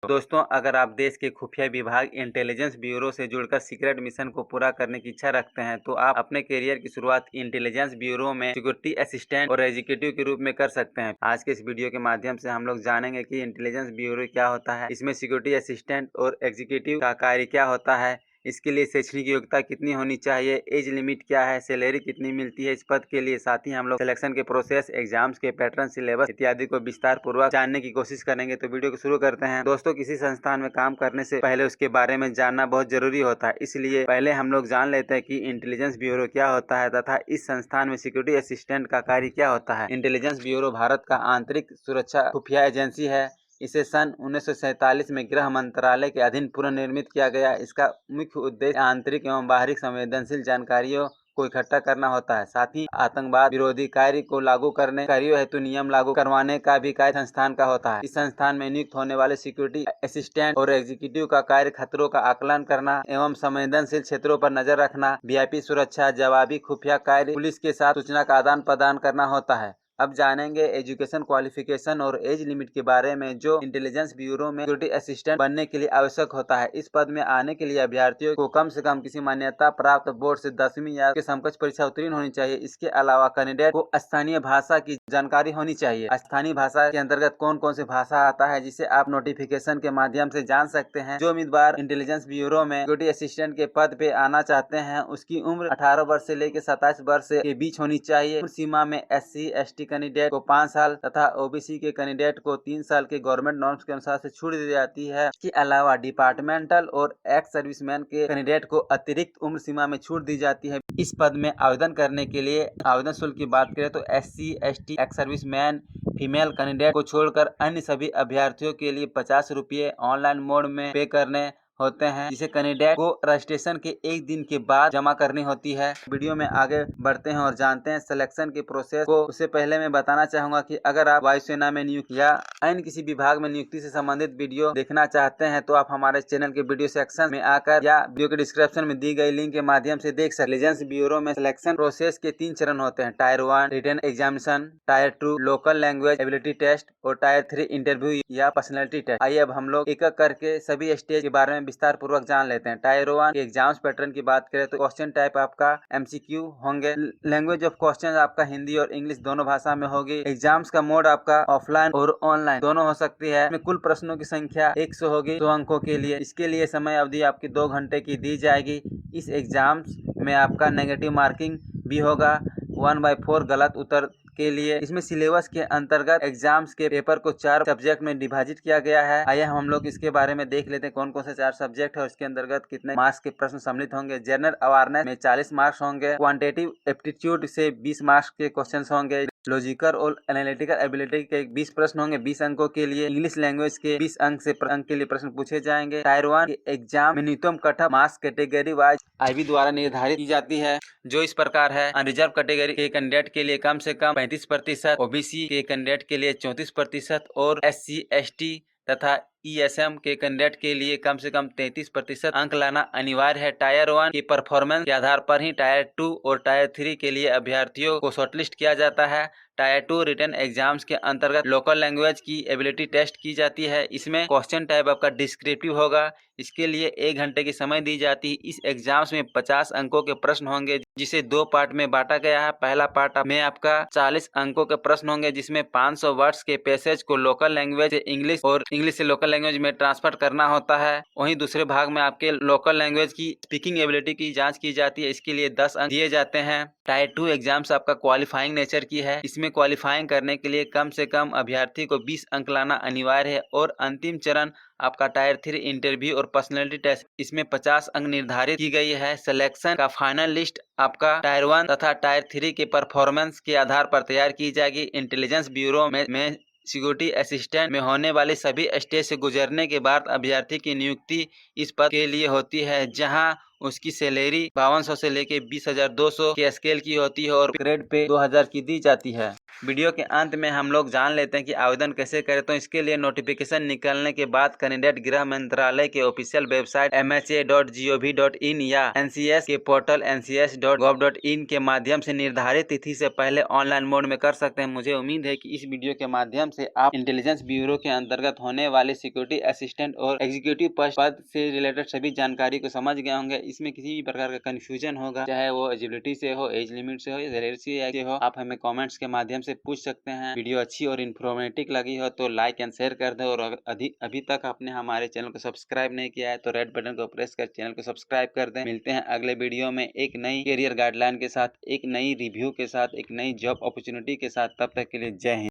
दोस्तों, अगर आप देश के खुफिया विभाग इंटेलिजेंस ब्यूरो से जुड़कर सीक्रेट मिशन को पूरा करने की इच्छा रखते हैं तो आप अपने करियर की शुरुआत इंटेलिजेंस ब्यूरो में सिक्योरिटी असिस्टेंट और एग्जीक्यूटिव के रूप में कर सकते हैं। आज के इस वीडियो के माध्यम से हम लोग जानेंगे कि इंटेलिजेंस ब्यूरो क्या होता है, इसमें सिक्योरिटी असिस्टेंट और एग्जीक्यूटिव का कार्य क्या होता है, इसके लिए शैक्षणिक योग्यता कितनी होनी चाहिए, एज लिमिट क्या है, सैलरी कितनी मिलती है इस पद के लिए। साथ ही हम लोग सिलेक्शन के प्रोसेस, एग्जाम्स के पैटर्न, सिलेबस इत्यादि को विस्तार पूर्वक जानने की कोशिश करेंगे। तो वीडियो को शुरू करते हैं। दोस्तों, किसी संस्थान में काम करने से पहले उसके बारे में जानना बहुत जरूरी होता है, इसलिए पहले हम लोग जान लेते हैं कि इंटेलिजेंस ब्यूरो क्या होता है तथा इस संस्थान में सिक्योरिटी असिस्टेंट का कार्य क्या होता है। इंटेलिजेंस ब्यूरो भारत का आंतरिक सुरक्षा खुफिया एजेंसी है। इसे सन 1947 में गृह मंत्रालय के अधीन पुनर्निर्मित किया गया। इसका मुख्य उद्देश्य आंतरिक एवं बाहरी संवेदनशील जानकारियों को इकट्ठा करना होता है। साथ ही आतंकवाद विरोधी कार्य को लागू करने, कार्यों हेतु नियम लागू करवाने का भी कार्य संस्थान का होता है। इस संस्थान में नियुक्त होने वाले सिक्योरिटी असिस्टेंट और एग्जीक्यूटिव का कार्य खतरों का आकलन करना एवं संवेदनशील क्षेत्रों पर नजर रखना, वीआईपी सुरक्षा, जवाबी खुफिया कार्य, पुलिस के साथ सूचना का आदान प्रदान करना होता है। अब जानेंगे एजुकेशन क्वालिफिकेशन और एज लिमिट के बारे में जो इंटेलिजेंस ब्यूरो में सिक्योरिटी असिस्टेंट बनने के लिए आवश्यक होता है। इस पद में आने के लिए अभ्यर्थियों को कम से कम किसी मान्यता प्राप्त बोर्ड से 10वीं या के समकक्ष परीक्षा उत्तीर्ण होनी चाहिए। इसके अलावा कैंडिडेट को स्थानीय भाषा की जानकारी होनी चाहिए। स्थानीय भाषा के अंतर्गत कौन कौन सी भाषा आता है जिसे आप नोटिफिकेशन के माध्यम से जान सकते हैं। जो उम्मीदवार इंटेलिजेंस ब्यूरो में सिक्योरिटी असिस्टेंट के पद पे आना चाहते हैं उसकी उम्र 18 वर्ष से लेकर 27 वर्ष के बीच होनी चाहिए। उम्र सीमा में SC ST कैंडिडेट को 5 साल तथा OBC के कैंडिडेट को 3 साल के गवर्नमेंट नॉर्म्स के अनुसार से छूट दी जाती है। इसके अलावा डिपार्टमेंटल और एक्स सर्विसमैन के कैंडिडेट को अतिरिक्त उम्र सीमा में छूट दी जाती है। इस पद में आवेदन करने के लिए आवेदन शुल्क की बात करें तो SC ST ex serviceman female candidate को छोड़कर अन्य सभी अभ्यर्थियों के लिए 50 रुपये ऑनलाइन मोड में पे करने होते हैं, जिसे कैंडिडेट को रजिस्ट्रेशन के एक दिन के बाद जमा करनी होती है। वीडियो में आगे बढ़ते हैं और जानते हैं सिलेक्शन के प्रोसेस को। उससे पहले मैं बताना चाहूंगा कि अगर आप वायुसेना में नियुक्त या अन्य किसी विभाग में नियुक्ति से संबंधित वीडियो देखना चाहते हैं तो आप हमारे चैनल के वीडियो सेक्शन में आकर या वीडियो के डिस्क्रिप्शन में दी गई लिंक के माध्यम से देख सकते हैं। इंटेलिजेंस ब्यूरो में सिलेक्शन प्रोसेस के 3 चरण होते हैं: tier 1 written examination, tier 2 local language ability test और टायर 3 इंटरव्यू या पर्सनैलिटी टेस्ट। आइए अब हम लोग एक एक करके सभी स्टेज के बारे में विस्तार पूर्वक जान लेते हैं। टायर 1 एग्जाम्स पैटर्न की बात करें तो क्वेश्चन टाइप आपका MCQ होंगे। लैंग्वेज ऑफ क्वेश्चन आपका हिंदी और इंग्लिश दोनों भाषा में होगी। एग्जाम्स का मोड आपका ऑफलाइन और ऑनलाइन दोनों हो सकती है। इसमें कुल प्रश्नों की संख्या 100 होगी 100 अंकों के लिए। इसके लिए समय अवधि आपकी 2 घंटे की दी जाएगी। इस एग्जाम्स में आपका नेगेटिव मार्किंग भी होगा 1/4 गलत उत्तर के लिए। इसमें सिलेबस के अंतर्गत एग्जाम्स के पेपर को 4 सब्जेक्ट में विभाजित किया गया है। आइए हम लोग इसके बारे में देख लेते हैं कौन कौन से 4 सब्जेक्ट है और इसके अंतर्गत कितने मार्क्स के प्रश्न सम्मिलित होंगे। जनरल अवेयरनेस में 40 मार्क्स होंगे। क्वांटिटेटिव एप्टीट्यूड से 20 मार्क्स के क्वेश्चन होंगे। लॉजिकल और एनालिटिकल एबिलिटी के 20 प्रश्न होंगे 20 अंकों के लिए। इंग्लिश लैंग्वेज के 20 अंक के लिए प्रश्न पूछे जाएंगे। टायर 1 के एग्जाम में न्यूनतम cut off marks category wise IB द्वारा निर्धारित की जाती है, जो इस प्रकार है। अनरिजर्व कैटेगरी के कैंडिडेट के लिए कम से कम 35%, OBC के कैंडिडेट के लिए 34% और SC ST तथा ESM के कैंडिडेट के लिए कम से कम 33% अंक लाना अनिवार्य है। टायर 1 की परफॉर्मेंस के आधार पर ही टायर 2 और टायर 3 के लिए अभ्यर्थियों को शॉर्टलिस्ट किया जाता है। टायर 2 रिटन एग्जाम्स के अंतर्गत लोकल लैंग्वेज की एबिलिटी टेस्ट की जाती है। इसमें क्वेश्चन टाइप आपका डिस्क्रिप्टिव होगा। इसके लिए 1 घंटे की समय दी जाती है। इस एग्जाम्स में 50 अंकों के प्रश्न होंगे जिसे 2 पार्ट में बांटा गया है। पहला पार्ट में आपका 40 अंकों के प्रश्न होंगे जिसमें 500 वर्ड्स के पैसेज को लोकल लैंग्वेज से इंग्लिश और इंग्लिश से लोकल लैंग्वेज में ट्रांसफर करना होता है। वहीं दूसरे भाग में आपके लोकल लैंग्वेज की स्पीकिंग एबिलिटी की जांच की जाती है। इसके लिए 10 अंक दिए जाते हैं। टायर 2 एग्जाम्स आपका क्वालिफाइंग नेचर की है। इसमें क्वालिफाइंग करने के लिए कम से कम अभ्यर्थी को 20 अंक लाना अनिवार्य है। और अंतिम चरण आपका टायर 3 इंटरव्यू और पर्सनैलिटी टेस्ट, इसमें 50 अंक निर्धारित की गई है। सिलेक्शन का फाइनल लिस्ट आपका टायर 1 तथा टायर 3 के परफॉर्मेंस के आधार पर तैयार की जाएगी। इंटेलिजेंस ब्यूरो में सिक्योरिटी असिस्टेंट में होने वाली सभी स्टेज से गुजरने के बाद अभ्यर्थी की नियुक्ति इस पद के लिए होती है, जहां उसकी सैलरी 5200 से लेके 20,200 के स्केल की होती है और ग्रेड पे 2000 की दी जाती है। वीडियो के अंत में हम लोग जान लेते हैं कि आवेदन कैसे करें। तो इसके लिए नोटिफिकेशन निकलने के बाद कैंडिडेट गृह मंत्रालय के ऑफिशियल वेबसाइट mha.gov.in या NCS के पोर्टल ncs.gov.in के माध्यम से निर्धारित तिथि से पहले ऑनलाइन मोड में कर सकते हैं। मुझे उम्मीद है कि इस वीडियो के माध्यम से आप इंटेलिजेंस ब्यूरो के अंतर्गत होने वाले सिक्योरिटी असिस्टेंट और एग्जीक्यूटिव पद से रिलेटेड सभी जानकारी को समझ गए होंगे। इसमें किसी भी प्रकार का कंफ्यूजन होगा, चाहे वो एलिजिबिलिटी से हो, एज लिमिट से हो या सैलरी से हो, आप हमें कमेंट्स के माध्यम से पूछ सकते हैं। वीडियो अच्छी और इन्फॉर्मेटिव लगी हो तो लाइक एंड शेयर कर दो, और अभी तक आपने हमारे चैनल को सब्सक्राइब नहीं किया है तो रेड बटन को प्रेस कर चैनल को सब्सक्राइब कर दें। मिलते हैं अगले वीडियो में एक नई करियर गाइडलाइन के साथ, एक नई रिव्यू के साथ, एक नई जॉब अपॉर्चुनिटी के साथ। तब तक के लिए जय हिंद।